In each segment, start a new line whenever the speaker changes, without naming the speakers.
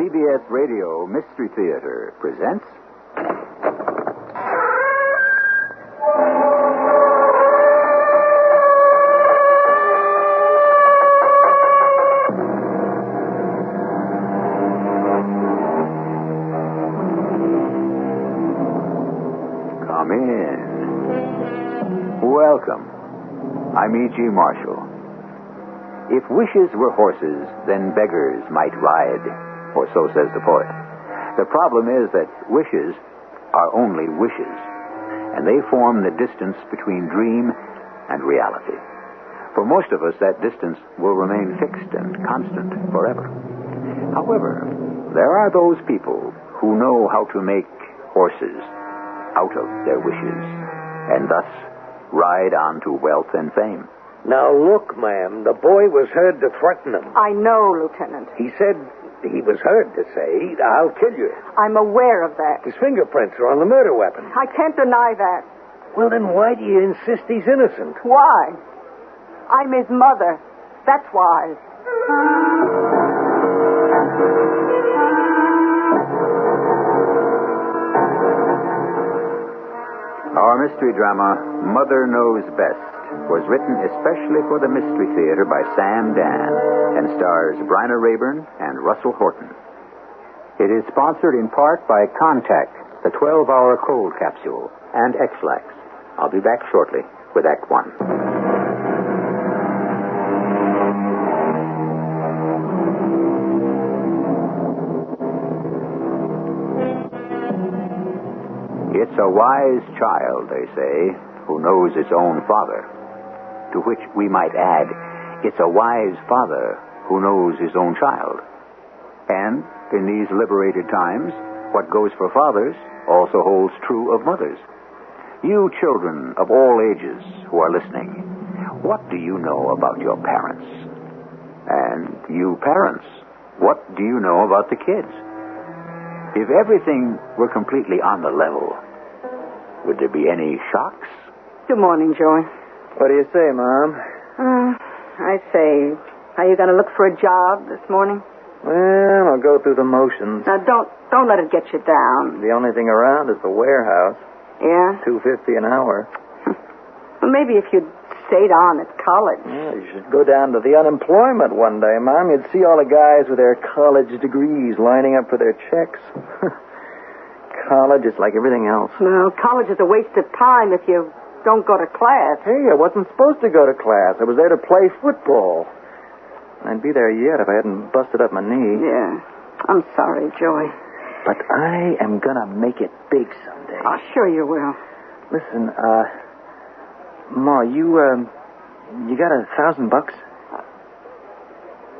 CBS Radio Mystery Theater presents... Come in. Welcome. I'm E.G. Marshall. If wishes were horses, then beggars might ride, or so says the poet. The problem is that wishes are only wishes, and they form the distance between dream and reality. For most of us, that distance will remain fixed and constant forever. However, there are those people who know how to make horses out of their wishes, and thus ride on to wealth and fame.
Now, look, ma'am, the boy was heard to threaten him.
I know, Lieutenant.
He said he was heard to say, I'll kill you.
I'm aware of that.
His fingerprints are on the murder weapon.
I can't deny that.
Well, then why do you insist he's innocent?
Why? I'm his mother. That's why.
Our mystery drama, Mother Knows Best, was written especially for the Mystery Theater by Sam Dan and stars Bryna Rayburn and Russell Horton. It is sponsored in part by Contact, the 12-hour cold capsule, and X-Lax. I'll be back shortly with Act One. It's a wise child, they say, who knows its own father. To which we might add, it's a wise father who knows his own child. And in these liberated times, what goes for fathers also holds true of mothers. You children of all ages who are listening, what do you know about your parents? And you parents, what do you know about the kids? If everything were completely on the level, would there be any shocks?
Good morning, Joey.
What do you say, Mom?
I say, are you going to look for a job this morning?
Well, I'll go through the motions.
Now, don't let it get you down.
The only thing around is the warehouse.
Yeah?
$2.50 an hour.
Well, maybe if you'd stayed on at college.
Yeah, you should go down to the unemployment one day, Mom. You'd see all the guys with their college degrees lining up for their checks. College is like everything else.
No, college is a waste of time if you don't go to class.
Hey, I wasn't supposed to go to class. I was there to play football. I'd be there yet if I hadn't busted up my knee.
Yeah. I'm sorry, Joey.
But I am gonna make it big someday.
Oh, sure you will.
Listen, Ma, you got $1,000?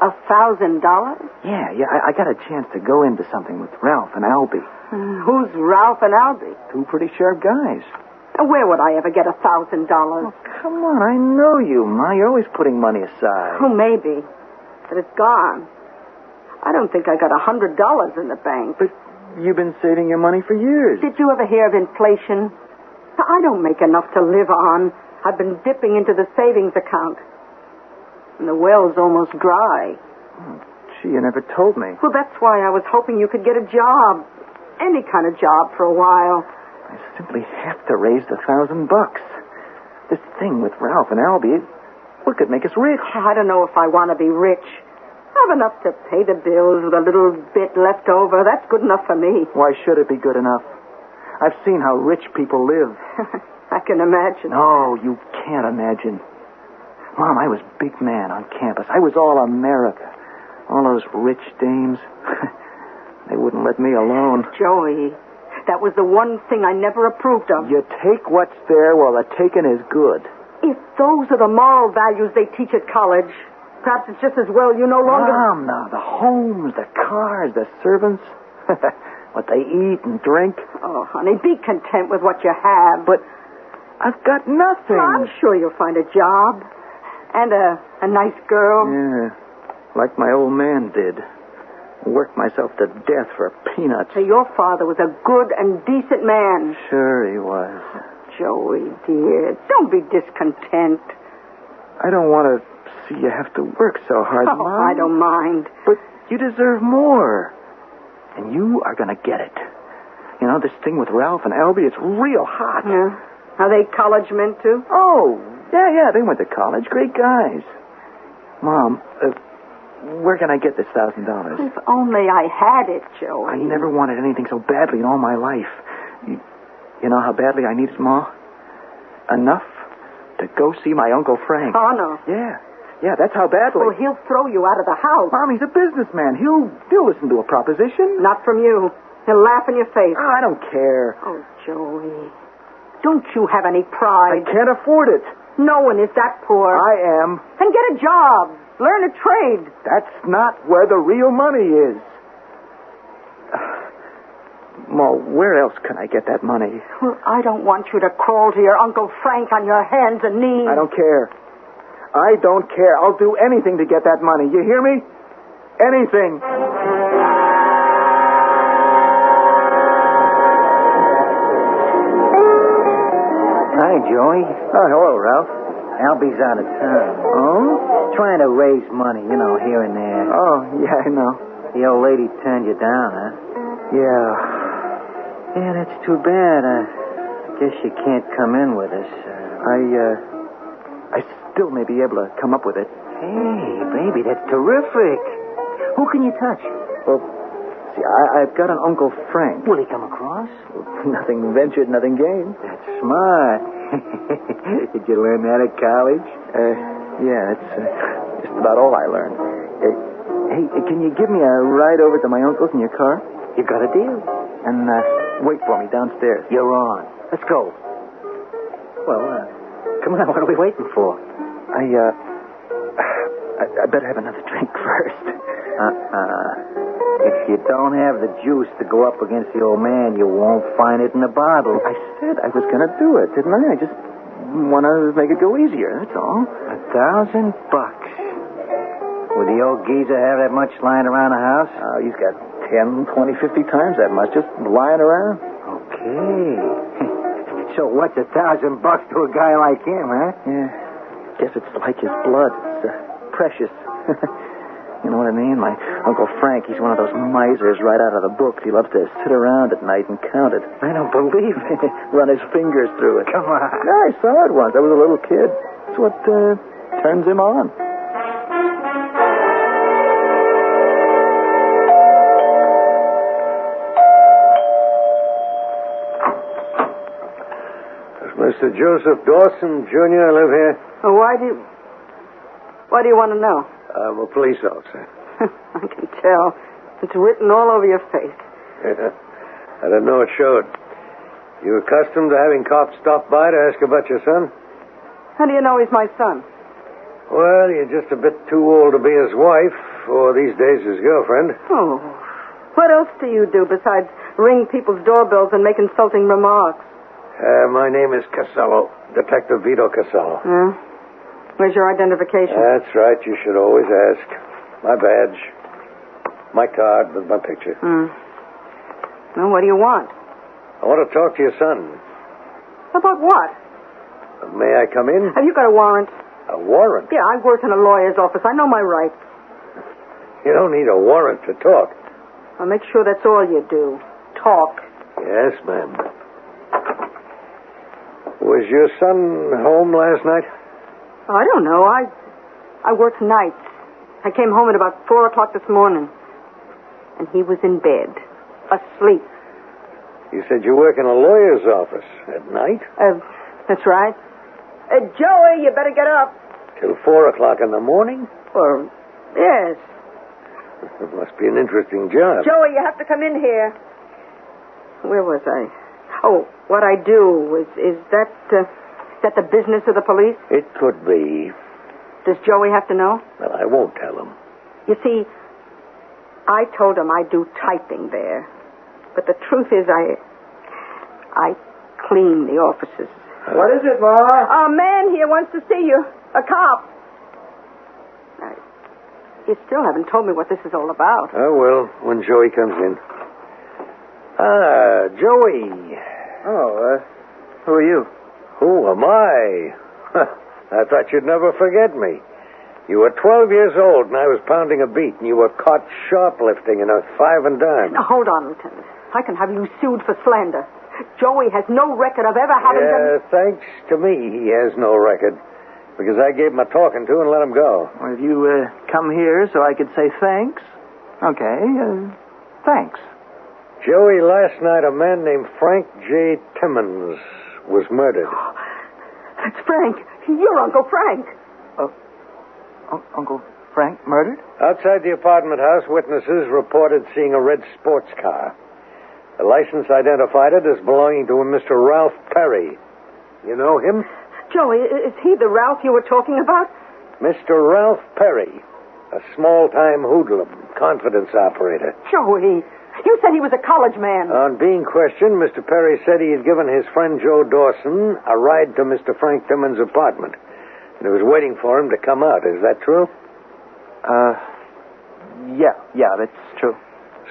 $1,000?
Yeah, I got a chance to go into something with Ralph and Albie.
Who's Ralph and Albie?
Two pretty sharp guys.
Where would I ever get $1,000?
Oh, come on, I know you, Ma. You're always putting money aside.
Oh, maybe. But it's gone. I don't think I got $100 in the bank.
But you've been saving your money for years.
Did you ever hear of inflation? I don't make enough to live on. I've been dipping into the savings account. And the well's almost dry.
Oh, gee, you never told me.
Well, that's why I was hoping you could get a job. Any kind of job for a while.
I simply have to raise the $1,000. This thing with Ralph and Albie, what could make us rich?
I don't know if I want to be rich. I have enough to pay the bills with a little bit left over. That's good enough for me.
Why should it be good enough? I've seen how rich people live.
I can imagine.
No, you can't imagine. Mom, I was big man on campus. I was all America. All those rich dames. They wouldn't let me alone.
Joey, that was the one thing I never approved of.
You take what's there while the taking is good.
If those are the moral values they teach at college, perhaps it's just as well you no longer...
Mom, now, the homes, the cars, the servants, what they eat and drink.
Oh, honey, be content with what you have.
But I've got nothing.
Well, I'm sure you'll find a job. And a nice girl.
Yeah, like my old man did. Worked myself to death for peanuts.
So your father was a good and decent man.
Sure he was.
Joey, dear, don't be discontent.
I don't want to see you have to work so hard,
Oh,
Mom.
I don't mind.
But you deserve more. you are going to get it. You know, this thing with Ralph and Albie, it's real hot.
Yeah. Are they college men, too?
Oh, yeah, they went to college. Great guys. Mom, where can I get this $1,000?
If only I had it, Joey.
I never wanted anything so badly in all my life. You know how badly I need it, Ma? Enough to go see my Uncle Frank.
Oh, no.
Yeah, that's how badly.
Well, he'll throw you out of the house.
Mom, he's a businessman. He'll listen to a proposition.
Not from you. He'll laugh in your face.
Oh, I don't care.
Oh, Joey. Don't you have any pride?
I can't afford it.
No one is that poor.
I am.
Then get a job. Learn a trade.
That's not where the real money is. Ma, where else can I get that money?
Well, I don't want you to crawl to your Uncle Frank on your hands and knees.
I don't care. I don't care. I'll do anything to get that money. You hear me? Anything.
Hi, Joey.
Oh, hello, Ralph.
Albie's out of town.
Oh?
Trying to raise money, here and there.
Oh, yeah, I know.
The old lady turned you down, huh?
Yeah.
Yeah, that's too bad. I guess you can't come in with us.
I still may be able to come up with it.
Hey, baby, that's terrific. Who can you touch?
Well, see, I've got an Uncle Frank.
Will he come across?
Nothing ventured, nothing gained.
That's smart. Did you learn that at college?
Yeah, it's just about all I learned. Hey, can you give me a ride over to my uncle's in your car?
You got a deal.
And wait for me downstairs.
You're on. Let's go. Well, come on, what are we waiting for?
I better have another drink first.
If you don't have the juice to go up against the old man, you won't find it in the bottle.
I said I was going to do it, didn't I? I just want to make it go easier, that's all.
$1,000. Would the old geezer have that much lying around the house?
He's got 10, 20, 50 times that much just lying around.
Okay. So what's $1,000 to a guy like him, huh?
Yeah. Guess it's like his blood. It's precious. You know what I mean? My Uncle Frank, he's one of those misers right out of the books. He loves to sit around at night and count it.
I don't believe it.
Run his fingers through it.
Come on.
No, I saw it once. I was a little kid. That's what turns him on.
Does Mr. Joseph Dawson, Jr. live here?
Well, why do you want to know?
I'm a police officer.
I can tell. It's written all over your face.
Yeah. I didn't know it showed. You accustomed to having cops stop by to ask about your son?
How do you know he's my son?
Well, you're just a bit too old to be his wife, or these days his girlfriend.
Oh. What else do you do besides ring people's doorbells and make insulting remarks?
My name is Casello, Detective Vito Casello.
Yeah? Where's your identification?
That's right. You should always ask. My badge. My card with my picture.
Well, what do you want?
I want to talk to your son.
About what?
May I come in?
Have you got a warrant?
A warrant?
Yeah, I work in a lawyer's office. I know my rights.
You don't need a warrant to talk.
I'll make sure that's all you do. Talk.
Yes, ma'am. Was your son home last night?
Oh, I don't know. I work nights. I came home at about 4 o'clock this morning. And he was in bed, asleep.
You said you work in a lawyer's office at night?
That's right. Joey, you better get up.
Till 4 o'clock in the morning?
Or, yes.
It must be an interesting job.
Joey, you have to come in here. Where was I? Oh, what I do is that the business of the police?
It could be.
Does Joey have to know?
Well, I won't tell him.
You see, I told him I do typing there. But the truth is I clean the offices.
What is it, Ma?
A man here wants to see you. A cop. You still haven't told me what this is all about.
Oh, well, when Joey comes in. Joey.
Oh, who are you?
Who am I? I thought you'd never forget me. You were 12 years old, and I was pounding a beat, and you were caught shoplifting in a 5 and dime.
Now, hold on, Lieutenant. I can have you sued for slander. Joey has no record of ever having done...
Thanks to me, he has no record. Because I gave him a talking to and let him go.
Well, have you come here so I could say thanks? Okay, thanks.
Joey, last night a man named Frank J. Timmons was murdered.
That's Frank. Your Uncle Frank.
Uncle Frank murdered?
Outside the apartment house, witnesses reported seeing a red sports car. The license identified it as belonging to a Mr. Ralph Perry. You know him?
Joey, is he the Ralph you were talking about?
Mr. Ralph Perry, a small-time hoodlum, confidence operator.
Joey, you said he was a college man.
On being questioned, Mr. Perry said he had given his friend Joe Dawson a ride to Mr. Frank Timmons' apartment. And he was waiting for him to come out. Is that true?
Yeah, that's true.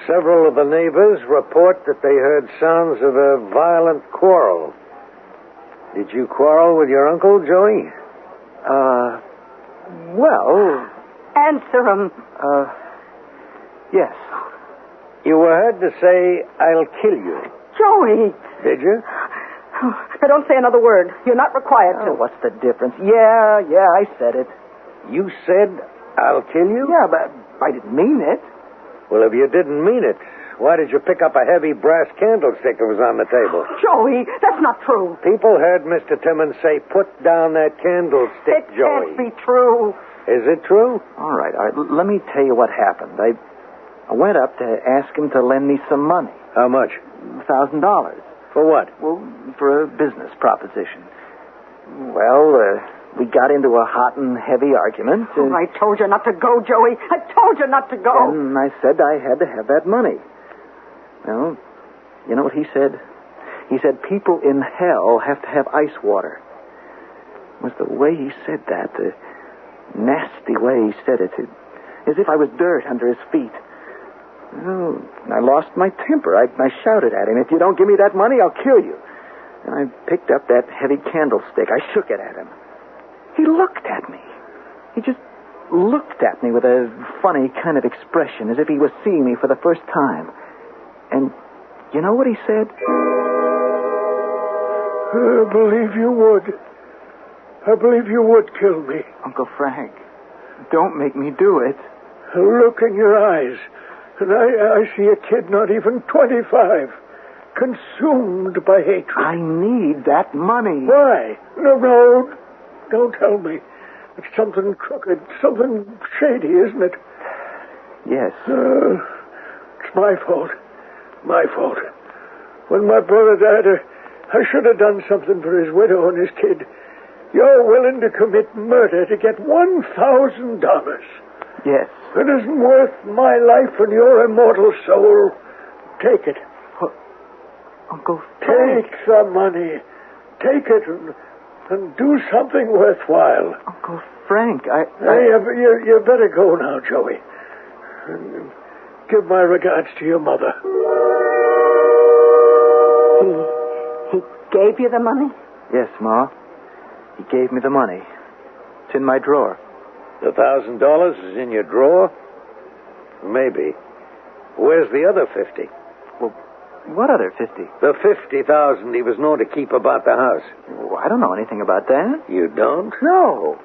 Several of the neighbors report that they heard sounds of a violent quarrel. Did you quarrel with your uncle, Joey?
Well...
Answer him.
Yes.
You were heard to say, "I'll kill you."
Joey!
Did you?
Now, don't say another word. You're not required to.
What's the difference? Yeah, I said it.
You said, "I'll kill you"?
Yeah, but I didn't mean it.
Well, if you didn't mean it, why did you pick up a heavy brass candlestick that was on the table?
Joey, that's not true.
People heard Mr. Timmons say, "Put down that candlestick,
It
Joey."
can't be true.
Is it true?
All right. Let me tell you what happened. I went up to ask him to lend me some money.
How much?
$1,000.
For what?
Well, for a business proposition. Well, we got into a hot and heavy argument.
Oh, I told you not to go, Joey. I told you not to go.
And I said I had to have that money. Well, you know what he said? He said people in hell have to have ice water. It was the way he said that, the nasty way he said it, as if I was dirt under his feet. Oh, I lost my temper. I shouted at him, "If you don't give me that money, I'll kill you." And I picked up that heavy candlestick. I shook it at him. He looked at me. He just looked at me with a funny kind of expression, as if he was seeing me for the first time. And you know what he said?
I believe you would. I believe you would kill me.
Uncle Frank, don't make me do it.
Look in your eyes, and I see a kid not even 25, consumed by hatred.
I need that money.
Why? No, don't tell me. It's something crooked, something shady, isn't it?
Yes.
It's my fault. My fault. When my brother died, I should have done something for his widow and his kid. You're willing to commit murder to get $1,000.
Yes.
It isn't worth my life and your immortal soul. Take it.
Uncle Frank.
Take the money. Take it and do something worthwhile.
Uncle Frank,
You better go now, Joey. And give my regards to your mother.
He gave you the money?
Yes, Ma. He gave me the money. It's in my drawer.
The $1,000 is in your drawer? Maybe. Where's the other 50?
Well, what other 50?
The 50,000 he was known to keep about the house.
Well, I don't know anything about that.
You don't?
No,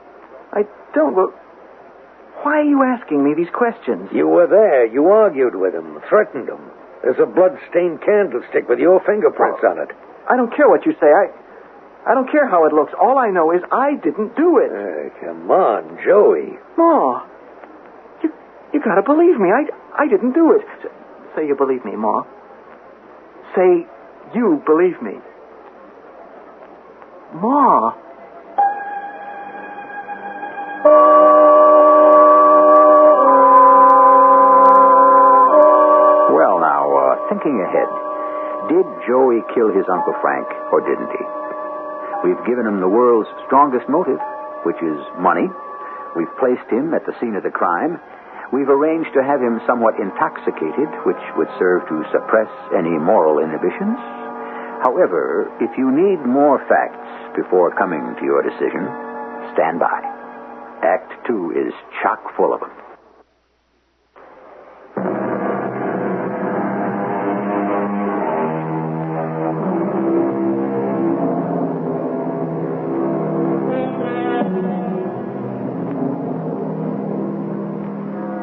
I don't. Well, why are you asking me these questions?
You were there. You argued with him, threatened him. There's a blood-stained candlestick with your fingerprints on it.
I don't care what you say. I don't care how it looks. All I know is I didn't do it.
Come on, Joey.
Ma, you gotta believe me. I didn't do it. Say you believe me, Ma. Say you believe me. Ma.
Well, now, thinking ahead, did Joey kill his Uncle Frank, or didn't he? We've given him the world's strongest motive, which is money. We've placed him at the scene of the crime. We've arranged to have him somewhat intoxicated, which would serve to suppress any moral inhibitions. However, if you need more facts before coming to your decision, stand by. Act Two is chock full of them.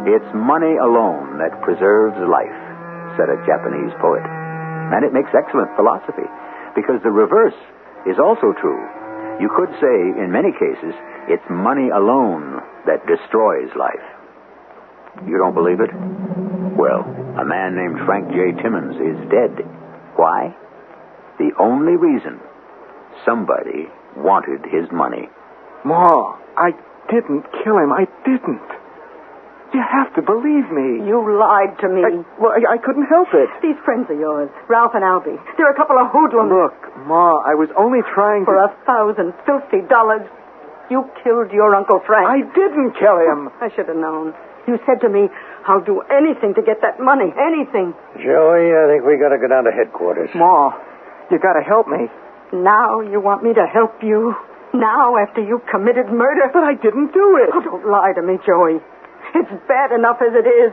It's money alone that preserves life, said a Japanese poet. And it makes excellent philosophy, because the reverse is also true. You could say, in many cases, it's money alone that destroys life. You don't believe it? Well, a man named Frank J. Timmons is dead. Why? The only reason: somebody wanted his money.
Ma, I didn't kill him. I didn't. You have to believe me.
You lied to me.
I couldn't help it.
These friends of yours, Ralph and Albie, they're a couple of hoodlums.
Look, Ma, I was only trying
For
to...
$1,050, you killed your Uncle Frank.
I didn't kill him.
I should have known. You said to me, I'll do anything to get that money. Anything.
Joey, I think we gotta go down to headquarters.
Ma, you gotta help me.
Now you want me to help you? Now, after you committed murder?
But I didn't do it.
Oh, don't lie to me, Joey. It's bad enough as it is.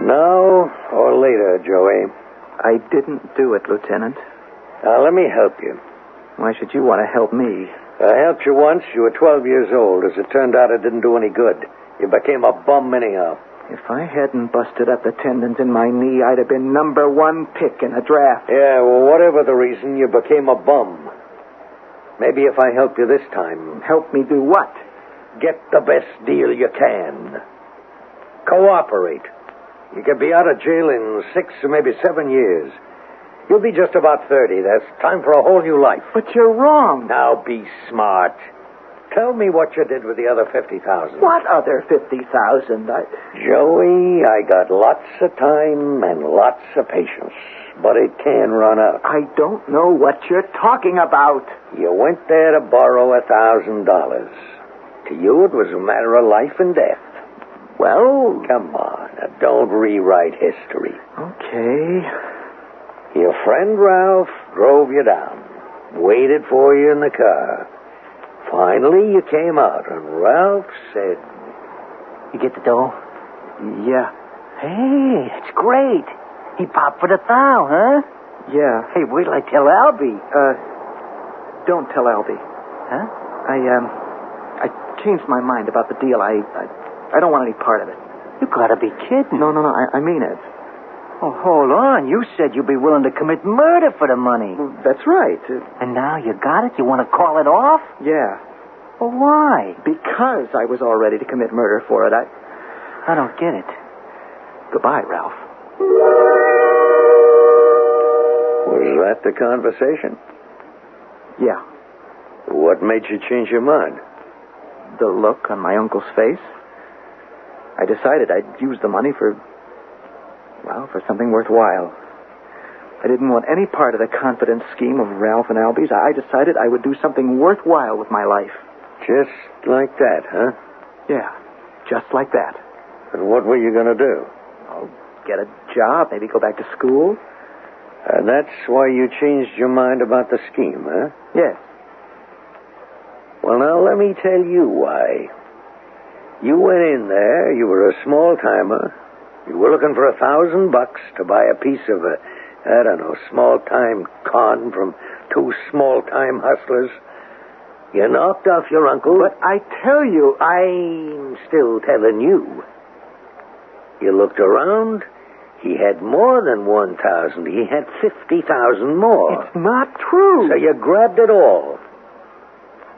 Now or later, Joey.
I didn't do it, Lieutenant.
Now, let me help you.
Why should you want to help me?
I helped you once. You were 12 years old. As it turned out, it didn't do any good. You became a bum anyhow.
If I hadn't busted up the tendons in my knee, I'd have been #1 pick in a draft.
Yeah, well, whatever the reason, you became a bum. Maybe if I help you this time...
Help me do what?
Get the best deal you can. Cooperate. You could be out of jail in 6 or maybe 7 years. You'll be just about 30. That's time for a whole new life.
But you're wrong.
Now be smart. Tell me what you did with the other 50,000.
What other 50,000?
Joey, I got lots of time and lots of patience, but it can run out.
I don't know what you're talking about.
You went there to borrow $1,000. To you, it was a matter of life and death.
Well...
Come on, now don't rewrite history.
Okay.
Your friend Ralph drove you down, waited for you in the car. Finally, you came out, and Ralph said...
You get the dough?
Yeah.
Hey, it's great. He popped for the $1,000, huh?
Yeah.
Hey, wait till I tell Albie.
Don't tell Albie.
Huh?
I changed my mind about the deal. I don't want any part of it.
You gotta be kidding.
No, I mean it.
Oh, hold on. You said you'd be willing to commit murder for the money.
Well, that's right.
And now you got it? You want to call it off?
Yeah.
Well, why?
Because I was all ready to commit murder for it. I
don't get it.
Goodbye, Ralph.
Was that the conversation?
Yeah.
What made you change your mind?
The look on my uncle's face. I decided I'd use the money for something worthwhile. I didn't want any part of the confidence scheme of Ralph and Albie's. I decided I would do something worthwhile with my life.
Just like that, huh?
Yeah, just like that.
And what were you going to do?
I'll get a job, maybe go back to school.
And that's why you changed your mind about the scheme, huh?
Yes.
Well, now, let me tell you why. You went in there, you were a small-timer. You were looking for $1,000 to buy a piece of small-time con from 2 small-time hustlers. You knocked off your uncle.
But I tell you...
I'm still telling you. You looked around. He had more than 1,000. He had 50,000 more.
It's not true.
So you grabbed it all.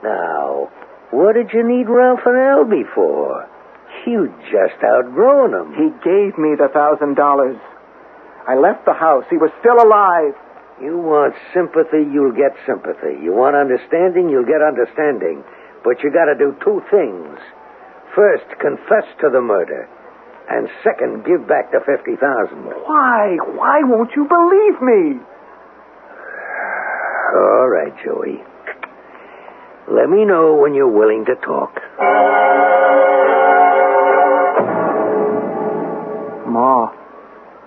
Now, what did you need Ralph and Albie for? You just outgrown him.
He gave me the $1,000. I left the house. He was still alive.
You want sympathy, you'll get sympathy. You want understanding, you'll get understanding. But you got to do 2 things. First, confess to the murder. And second, give back the 50,000.
Why? Why won't you believe me?
All right, Joey. Let me know when you're willing to talk.
Ma,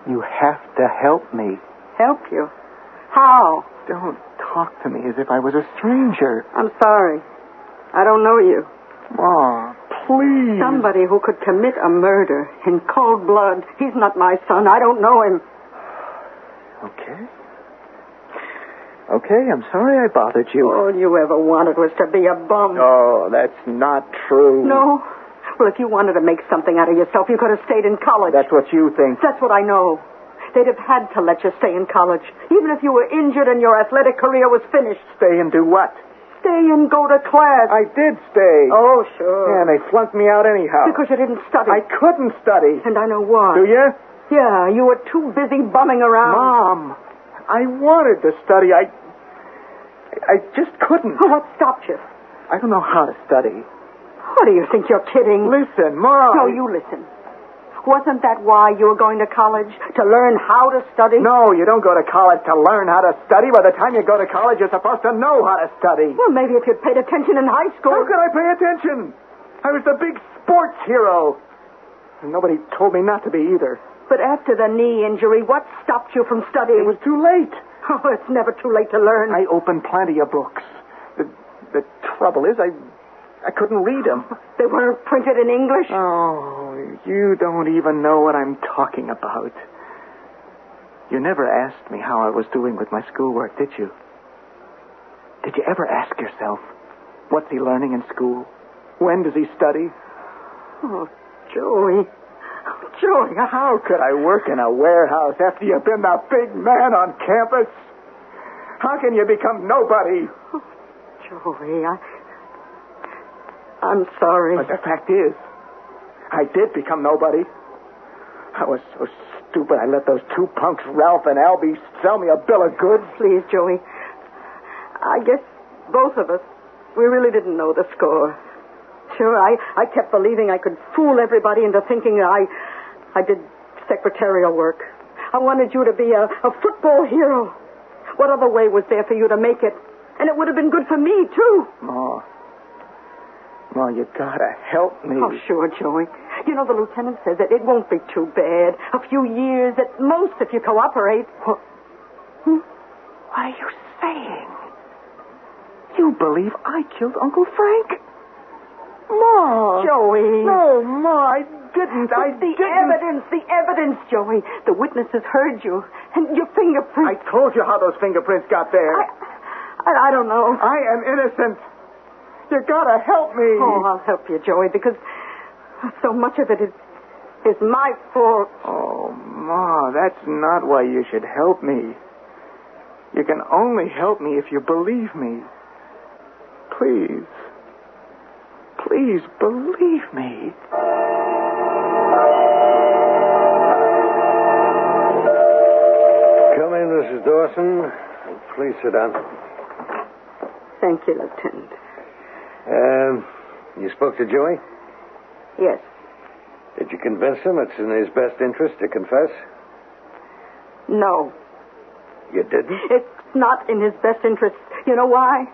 you have to help me.
Help you? How?
Don't talk to me as if I was a stranger.
I'm sorry. I don't know you.
Ma, please.
Somebody who could commit a murder in cold blood. He's not my son. I don't know him.
Okay. Okay, I'm sorry I bothered you.
All you ever wanted was to be a bum.
Oh, that's not true.
No? Well, if you wanted to make something out of yourself, you could have stayed in college.
That's what you think.
That's what I know. They'd have had to let you stay in college, even if you were injured and your athletic career was finished.
Stay and do what?
Stay and go to class.
I did stay.
Oh, sure.
Yeah, and they flunked me out anyhow.
Because you didn't study.
I couldn't study.
And I know why.
Do you?
Yeah, you were too busy bumming around.
Mom, I wanted to study. I just couldn't.
What stopped you?
I don't know how to study.
What do you think? You're kidding?
Listen, Mom.
No, you listen. Wasn't that why you were going to college? To learn how to study?
No, you don't go to college to learn how to study. By the time you go to college, you're supposed to know how to study.
Well, maybe if you'd paid attention in high school.
How could I pay attention? I was the big sports hero. And nobody told me not to be either.
But after the knee injury, what stopped you from studying?
It was too late.
Oh, it's never too late to learn.
I opened plenty of books. The trouble is, I couldn't read them.
They weren't printed in English?
Oh, you don't even know what I'm talking about. You never asked me how I was doing with my schoolwork, did you? Did you ever ask yourself, what's he learning in school? When does he study?
Oh, Joey. Joey,
how could I work in a warehouse after you've been the big man on campus? How can you become nobody?
Oh, Joey, I'm sorry.
But the fact is, I did become nobody. I was so stupid I let those two punks, Ralph and Albie, sell me a bill of goods.
Please, Joey. I guess both of us, we really didn't know the score. Sure, I kept believing I could fool everybody into thinking I did secretarial work. I wanted you to be a football hero. What other way was there for you to make it? And it would have been good for me, too.
Ma, you gotta help me.
Oh, sure, Joey. You know, the lieutenant says that it won't be too bad. A few years at most if you cooperate.
What are you saying? You believe I killed Uncle Frank? Ma!
Joey.
No, Ma, I didn't.
The evidence, Joey. The witnesses heard you. And your fingerprints.
I told you how those fingerprints got there.
I don't know.
I am innocent. You gotta help me.
Oh, I'll help you, Joey, because so much of it is my fault.
Oh, Ma, that's not why you should help me. You can only help me if you believe me. Please. Please believe me.
Come in, Mrs. Dawson. Please sit down.
Thank you, Lieutenant.
You spoke to Joey?
Yes.
Did you convince him it's in his best interest to confess?
No.
You didn't?
It's not in his best interest. You know why?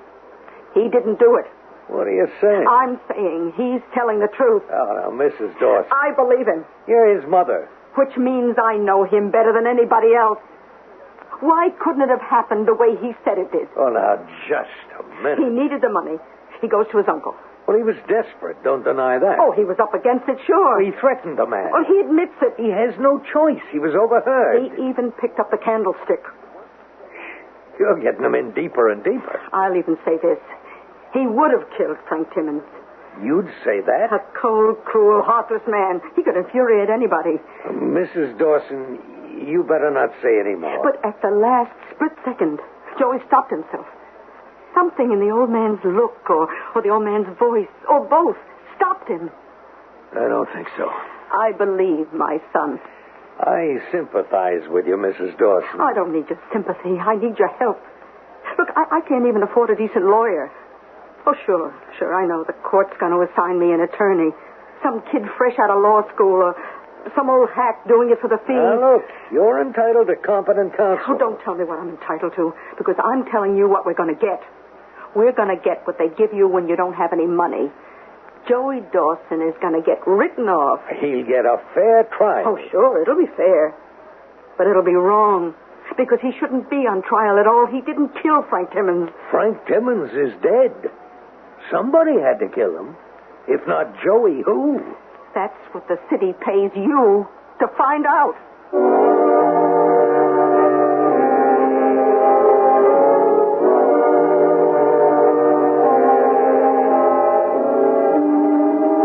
He didn't do it.
What are you saying?
I'm saying he's telling the truth.
Oh, now, Mrs. Dawson.
I believe him.
You're his mother.
Which means I know him better than anybody else. Why couldn't it have happened the way he said it did?
Oh, now, just a minute.
He needed the money. He goes to his uncle.
Well, he was desperate. Don't deny that.
Oh, he was up against it, sure.
He threatened the man.
Well, he admits it.
He has no choice. He was overheard.
He even picked up the candlestick.
You're getting him in deeper and deeper.
I'll even say this. He would have killed Frank Timmons.
You'd say that?
A cold, cruel, heartless man. He could infuriate anybody.
Mrs. Dawson, you better not say any more.
But at the last split second, Joey stopped himself. Something in the old man's look or the old man's voice, or both, stopped him.
I don't think so.
I believe my son.
I sympathize with you, Mrs. Dawson.
I don't need your sympathy. I need your help. Look, I can't even afford a decent lawyer. Oh, sure, I know. The court's going to assign me an attorney. Some kid fresh out of law school or some old hack doing it for the fee.
Now, look, you're entitled to competent counsel.
Oh, don't tell me what I'm entitled to, because I'm telling you what we're going to get. We're going to get what they give you when you don't have any money. Joey Dawson is going to get written off.
He'll get a fair trial.
Oh, sure, it'll be fair. But it'll be wrong. Because he shouldn't be on trial at all. He didn't kill Frank Timmons.
Frank Timmons is dead. Somebody had to kill him. If not Joey, who?
That's what the city pays you to find out.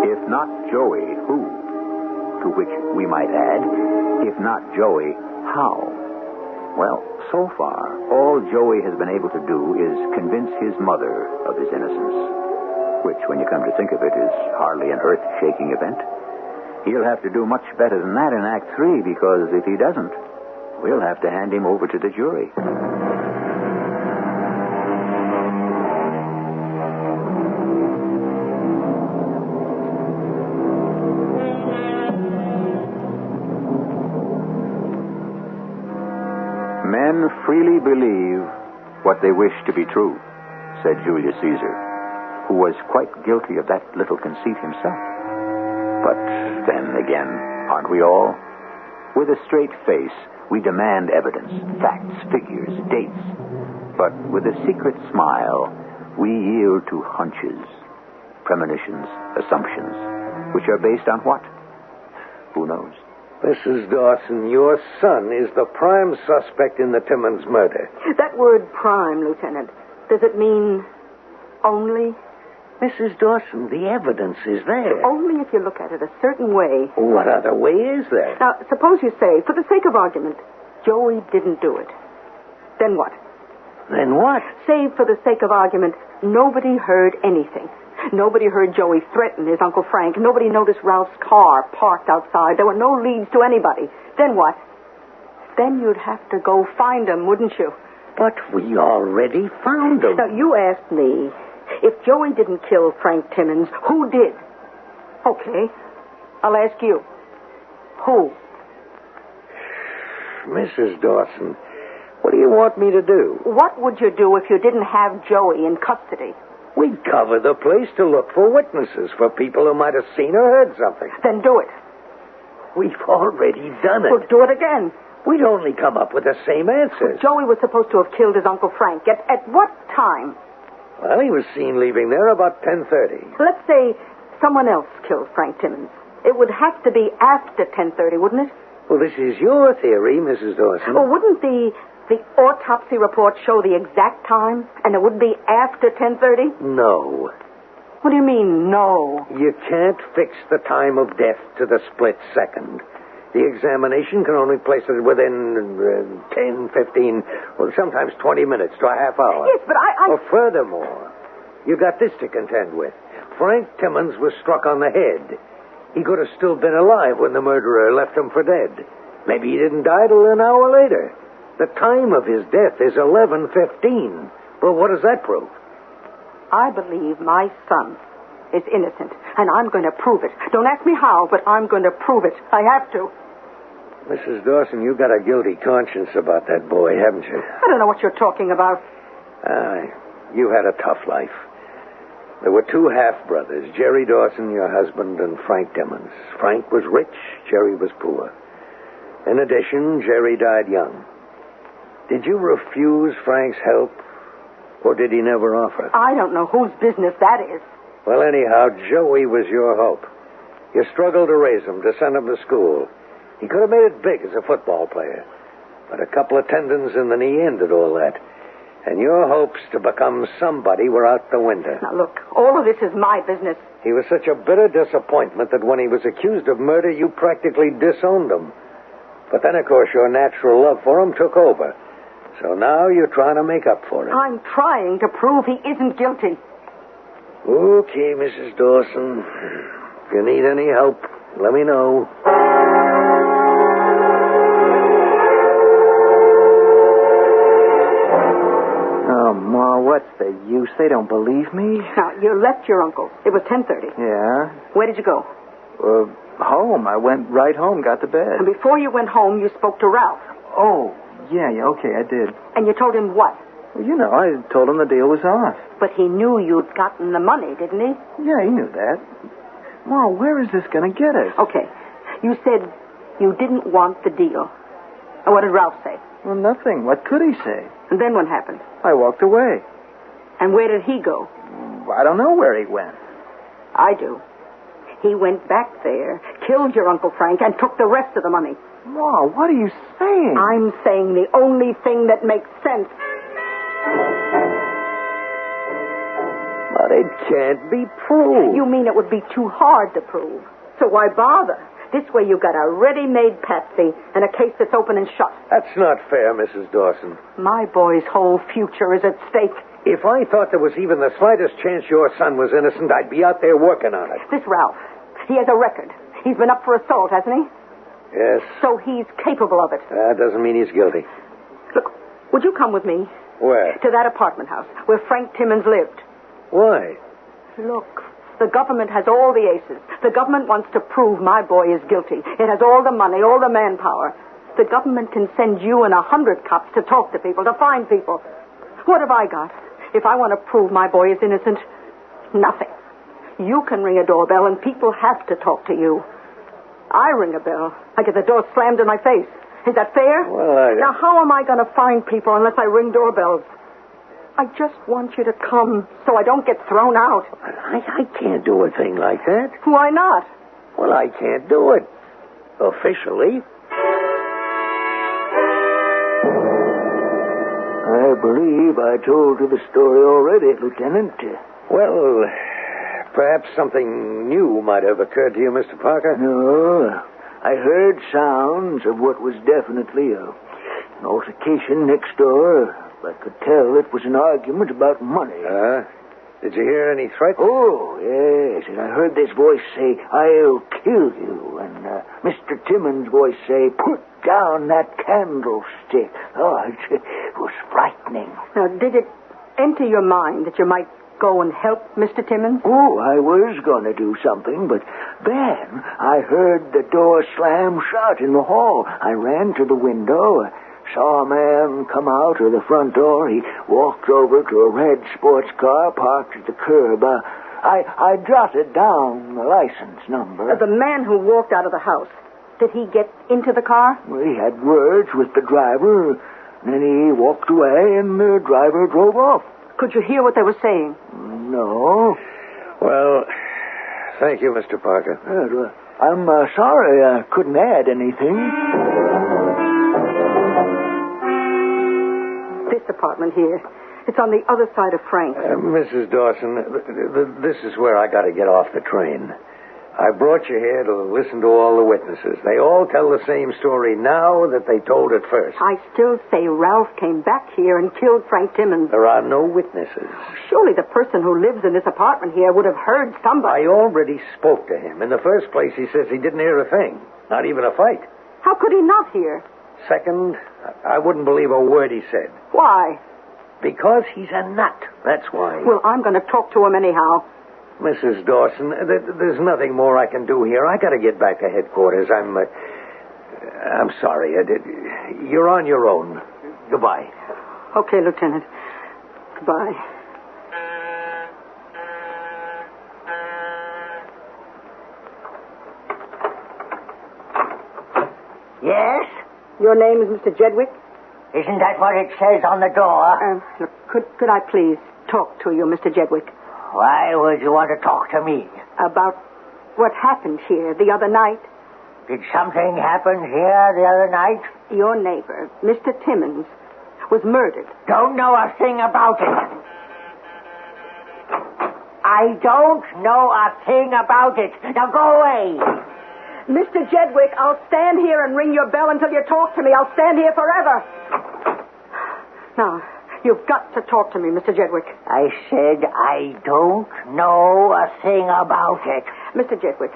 If not Joey, who? To which we might add, if not Joey, how? Well, so far, all Joey has been able to do is convince his mother of his innocence, which, when you come to think of it, is hardly an earth-shaking event. He'll have to do much better than that in Act 3, because if he doesn't, we'll have to hand him over to the jury. Men freely believe what they wish to be true, said Julius Caesar, who was quite guilty of that little conceit himself. But then again, aren't we all? With a straight face, we demand evidence, facts, figures, dates. But with a secret smile, we yield to hunches, premonitions, assumptions, which are based on what? Who knows?
Mrs. Dawson, your son is the prime suspect in the Timmons murder.
That word prime, Lieutenant, does it mean only?
Mrs. Dawson, the evidence is there.
Only if you look at it a certain way.
What other way is there?
Now, suppose you say, for the sake of argument, Joey didn't do it. Then what?
Then what?
Say, for the sake of argument, nobody heard anything. Nobody heard Joey threaten his Uncle Frank. Nobody noticed Ralph's car parked outside. There were no leads to anybody. Then what? Then you'd have to go find him, wouldn't you?
But we already found him.
Now, you asked me, if Joey didn't kill Frank Timmons, who did? Okay, I'll ask you. Who?
Mrs. Dawson, what do you want me to do?
What would you do if you didn't have Joey in custody?
We'd cover the place to look for witnesses, for people who might have seen or heard something.
Then do it.
We've already done it.
Well, do it again.
We'd only come up with the same answers.
Joey was supposed to have killed his Uncle Frank. At what time?
Well, he was seen leaving there about 10:30.
Let's say someone else killed Frank Timmons. It would have to be after 10:30, wouldn't it?
Well, this is your theory, Mrs. Dawson.
Well, wouldn't the autopsy report show the exact time? And it would be after 10:30?
No.
What do you mean, no?
You can't fix the time of death to the split second. The examination can only place it within 10, 15, or sometimes 20 minutes to a half hour.
Yes, but I...
Furthermore, you got this to contend with. Frank Timmons was struck on the head. He could have still been alive when the murderer left him for dead. Maybe he didn't die till an hour later. The time of his death is 11:15. Well, what does that prove?
I believe my son is innocent, and I'm going to prove it. Don't ask me how, but I'm going to prove it. I have to.
Mrs. Dawson, you got a guilty conscience about that boy, haven't you?
I don't know what you're talking about.
You had a tough life. There were two half-brothers, Jerry Dawson, your husband, and Frank Timmons. Frank was rich, Jerry was poor. In addition, Jerry died young. Did you refuse Frank's help, or did he never offer?
I don't know whose business that is.
Well, anyhow, Joey was your hope. You struggled to raise him, to send him to school. He could have made it big as a football player. But a couple of tendons in the knee ended all that. And your hopes to become somebody were out the window.
Now, look, all of this is my business.
He was such a bitter disappointment that when he was accused of murder, you practically disowned him. But then, of course, your natural love for him took over. So now you're trying to make up for it.
I'm trying to prove he isn't guilty.
Okay, Mrs. Dawson. If you need any help, let me know.
Oh, Ma, what's the use? They don't believe me.
Now, you left your uncle. It was 10:30.
Yeah.
Where did you go?
Home. I went right home, got to bed.
And before you went home, you spoke to Ralph.
Oh, yeah, okay, I did.
And you told him what?
Well, you know, I told him the deal was off.
But he knew you'd gotten the money, didn't he?
Yeah, he knew that. Ma, where is this going to get us?
Okay. You said you didn't want the deal. And what did Ralph say?
Well, nothing. What could he say?
And then what happened?
I walked away.
And where did he go?
I don't know where he went.
I do. He went back there, killed your Uncle Frank, and took the rest of the money.
Ma, what are you saying?
I'm saying the only thing that makes sense.
But it can't be proved.
You mean it would be too hard to prove? So why bother? This way you've got a ready-made patsy and a case that's open and shut.
That's not fair, Mrs. Dawson.
My boy's whole future is at stake.
If I thought there was even the slightest chance your son was innocent, I'd be out there working on it.
This Ralph, he has a record. He's been up for assault, hasn't he?
Yes.
So he's capable of it.
That doesn't mean he's guilty.
Look, would you come with me?
Where?
To that apartment house where Frank Timmons lived.
Why?
Look, the government has all the aces. The government wants to prove my boy is guilty. It has all the money, all the manpower. The government can send you and 100 cops to talk to people, to find people. What have I got? If I want to prove my boy is innocent, nothing. You can ring a doorbell and people have to talk to you. I ring a bell. I get the door slammed in my face. Is that fair?
Well,
Now, how am I going to find people unless I ring doorbells? I just want you to come so I don't get thrown out.
I can't do a thing like that.
Why not?
Well, I can't do it. Officially.
I believe I told you the story already, Lieutenant.
Well, perhaps something new might have occurred to you, Mr. Parker.
No, I heard sounds of what was definitely an altercation next door. I could tell it was an argument about money.
Did you hear any threats?
Oh, yes. And I heard this voice say, "I'll kill you." And Mr. Timmons' voice say, "Put down that candlestick." Oh, it was frightening.
Now, did it enter your mind that you might go and help Mr. Timmons?
Oh, I was going to do something, but then I heard the door slam shut in the hall. I ran to the window, saw a man come out of the front door. He walked over to a red sports car parked at the curb. I jotted down the license number.
The man who walked out of the house, did he get into the car?
Well, he had words with the driver, then he walked away, and the driver drove off.
Could you hear what they were saying?
No.
Well, thank you, Mr. Parker.
I'm sorry I couldn't add anything.
This apartment here. It's on the other side of Frank's.
Mrs. Dawson, this is where I got to get off the train. I brought you here to listen to all the witnesses. They all tell the same story now that they told it first.
I still say Ralph came back here and killed Frank Timmons.
There are no witnesses.
Surely the person who lives in this apartment here would have heard somebody.
I already spoke to him. In the first place, he says he didn't hear a thing. Not even a fight.
How could he not hear?
Second, I wouldn't believe a word he said.
Why?
Because he's a nut. That's why.
Well, I'm going to talk to him anyhow.
Mrs. Dawson, there's nothing more I can do here. I got to get back to headquarters. I'm sorry. You're on your own. Goodbye.
Okay, Lieutenant. Goodbye.
Yes?
Your name is Mr. Jedwick?
Isn't that what it says on the door?
Look, could I please talk to you, Mr. Jedwick?
Why would you want to talk to me?
About what happened here the other night.
Did something happen here the other night?
Your neighbor, Mr. Timmons, was murdered.
Don't know a thing about it. I don't know a thing about it. Now go away.
Mr. Jedwick, I'll stand here and ring your bell until you talk to me. I'll stand here forever. Now, you've got to talk to me, Mr. Jedwick.
I said I don't know a thing about it.
Mr. Jedwick,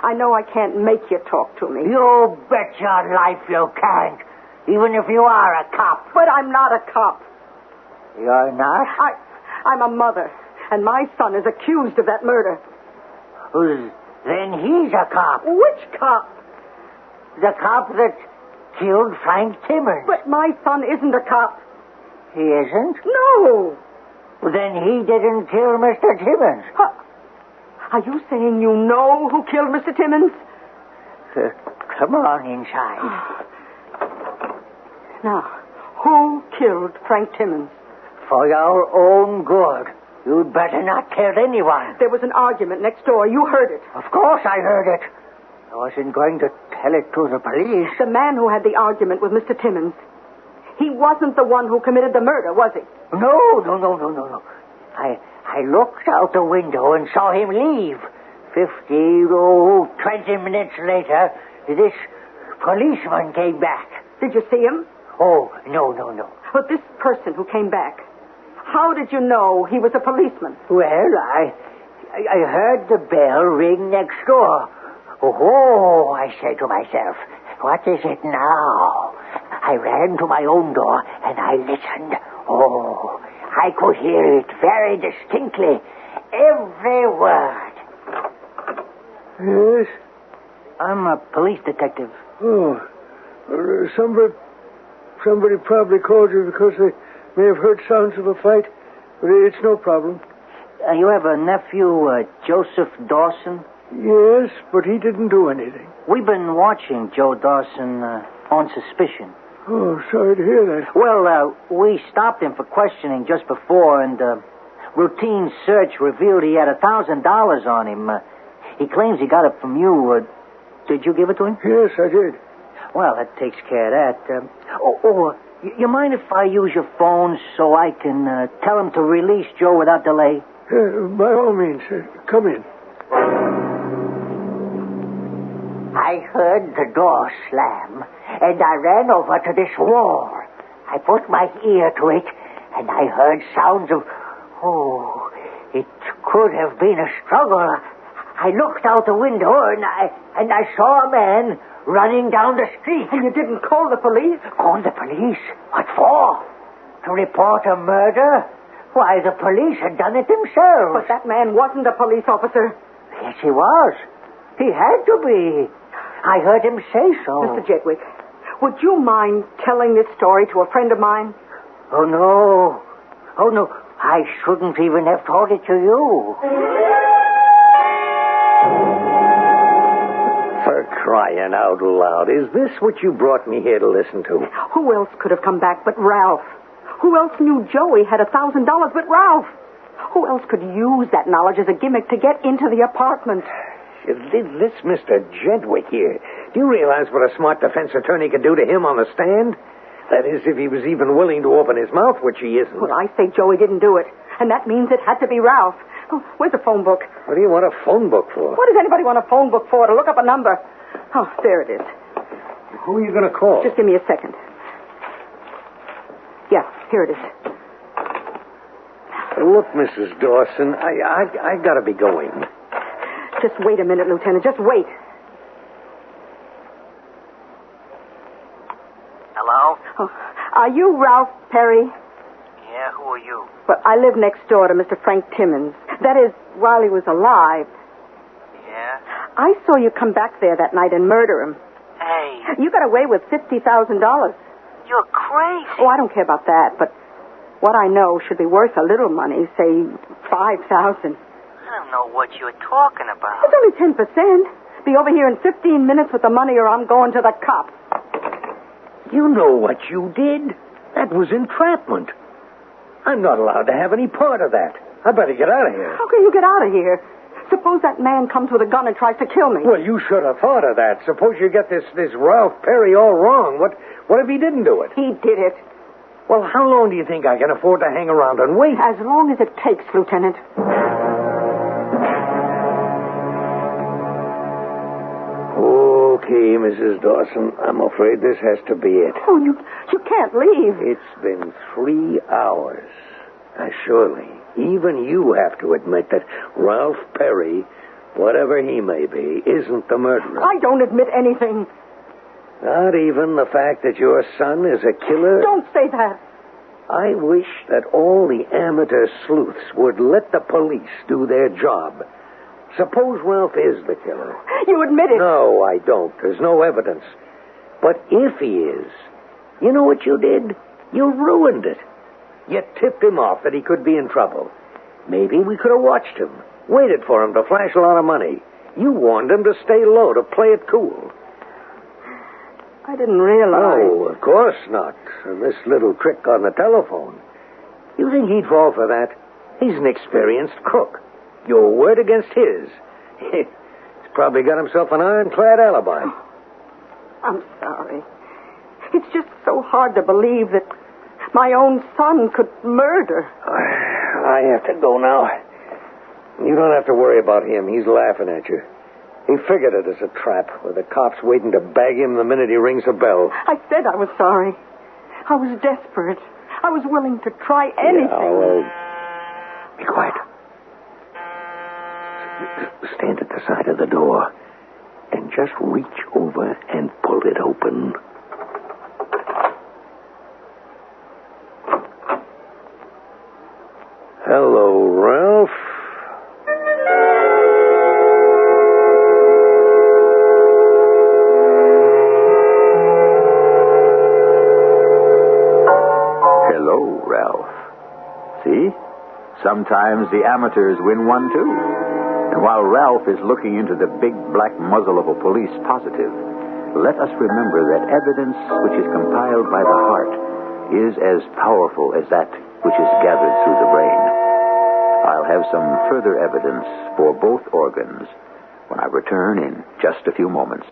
I know I can't make you talk to me.
You bet your life you can't, even if you are a cop.
But I'm not a cop.
You're not?
I'm a mother, and my son is accused of that murder.
Then he's a cop.
Which cop?
The cop that killed Frank Timmons.
But my son isn't a cop.
He isn't?
No.
Well, then he didn't kill Mr. Timmons.
Are you saying you know who killed Mr. Timmons?
Come on inside.
Now, who killed Frank Timmons?
For your own good, you'd better not tell anyone.
There was an argument next door. You heard it.
Of course I heard it. I wasn't going to tell it to the police.
The man who had the argument with Mr. Timmons, he wasn't the one who committed the murder, was he?
No. I looked out the window and saw him leave. 20 minutes later, this policeman came back.
Did you see him?
Oh, no.
But this person who came back, how did you know he was a policeman?
Well, I heard the bell ring next door. Oh, I said to myself, what is it now? I ran to my own door and I listened. Oh, I could hear it very distinctly. Every word.
Yes?
I'm a police detective.
Oh. Somebody probably called you because they may have heard sounds of a fight, but it's no problem.
You have a nephew, Joseph Dawson?
Yes, but he didn't do anything.
We've been watching Joe Dawson on suspicion.
Oh, sorry to hear that.
Well, we stopped him for questioning just before, and routine search revealed he had $1,000 on him. He claims he got it from you. Did you give it to him?
Yes, I did.
Well, that takes care of that. You mind if I use your phone so I can tell him to release Joe without delay?
By all means, come in.
I heard the door slam, and I ran over to this wall. I put my ear to it, and I heard sounds of... Oh, it could have been a struggle. I looked out the window, and I saw a man running down the street.
And you didn't call the police?
Call the police? What for? To report a murder? Why, the police had done it themselves.
But that man wasn't a police officer.
Yes, he was. He had to be. I heard him say so.
Mr. Jedwick, would you mind telling this story to a friend of mine?
Oh, no. I shouldn't even have told it to you.
For crying out loud, is this what you brought me here to listen to?
Who else could have come back but Ralph? Who else knew Joey had $1,000 but Ralph? Who else could use that knowledge as a gimmick to get into the apartment?
This Mr. Jedwick here, do you realize what a smart defense attorney could do to him on the stand? That is, if he was even willing to open his mouth, which he isn't.
Well, I say Joey didn't do it, and that means it had to be Ralph. Oh, where's the phone book?
What do you want a phone book for?
What does anybody want a phone book for? To look up a number. Oh, there it is.
Who are you going to call?
Just give me a second. Yeah, here it is.
Look, Mrs. Dawson, I got to be going.
Just wait a minute, Lieutenant. Just wait.
Hello?
Oh, are you Ralph Perry?
Yeah, who are you?
Well, I live next door to Mr. Frank Timmons. That is, while he was alive.
Yeah?
I saw you come back there that night and murder him.
Hey,
You got away with $50,000.
you're crazy.
Oh, I don't care about that, but what I know should be worth a little money, say $5,000.
I don't know what you're talking about.
It's only 10%. Be over here in 15 minutes with the money or I'm going to the cops.
You know what you did. That was entrapment. I'm not allowed to have any part of that. I better get out of here.
How can you get out of here? Suppose that man comes with a gun and tries to kill me.
Well, you should have thought of that. Suppose you get this Ralph Perry all wrong. What if he didn't do it?
He did it.
Well, how long do you think I can afford to hang around and wait?
As long as it takes, Lieutenant.
Okay, Mrs. Dawson. I'm afraid this has to be it.
Oh, you can't leave.
It's been 3 hours. Now, surely, even you have to admit that Ralph Perry, whatever he may be, isn't the murderer.
I don't admit anything.
Not even the fact that your son is a killer?
Don't say that.
I wish that all the amateur sleuths would let the police do their job. Suppose Ralph is the killer.
You admit it.
No, I don't. There's no evidence. But if he is, you know what you did? You ruined it. You tipped him off that he could be in trouble. Maybe we could have watched him, waited for him to flash a lot of money. You warned him to stay low, to play it cool.
I didn't realize.
Oh, of course not. And this little trick on the telephone. You think he'd fall for that? He's an experienced crook. Your word against his. He's probably got himself an ironclad alibi.
Oh, I'm sorry. It's just so hard to believe that my own son could murder.
I have to go now. You don't have to worry about him. He's laughing at you. He figured it as a trap, with the cops waiting to bag him the minute he rings a bell.
I said I was sorry. I was desperate. I was willing to try anything.
Yeah, well, be quiet. Stand at the side of the door and just reach over and pull it open. Hello, Ralph.
Hello, Ralph. See? Sometimes the amateurs win one, too. And while Ralph is looking into the big black muzzle of a police positive, let us remember that evidence which is compiled by the heart is as powerful as that which is gathered through the brain. I'll have some further evidence for both organs when I return in just a few moments.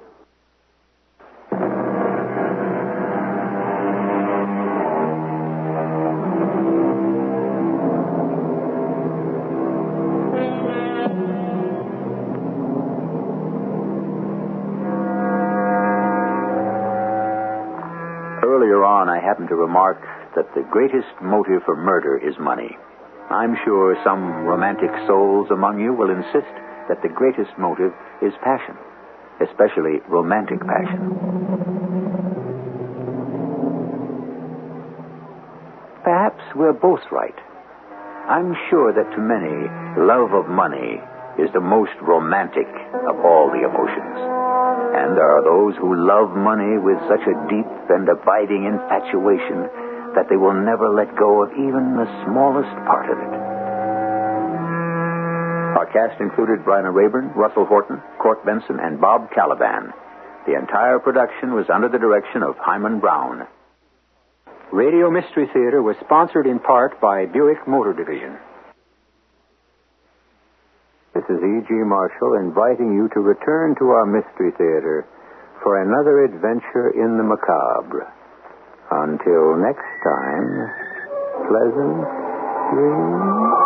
Earlier on, I happened to remark that the greatest motive for murder is money. I'm sure some romantic souls among you will insist that the greatest motive is passion, especially romantic passion. Perhaps we're both right. I'm sure that to many, love of money is the most romantic of all the emotions. And there are those who love money with such a deep and abiding infatuation that they will never let go of even the smallest part of it. Our cast included Bryna Rayburn, Russell Horton, Court Benson, and Bob Caliban. The entire production was under the direction of Hyman Brown. Radio Mystery Theater was sponsored in part by Buick Motor Division. This is E.G. Marshall inviting you to return to our Mystery Theater for another adventure in the macabre. Until next time, pleasant dreams.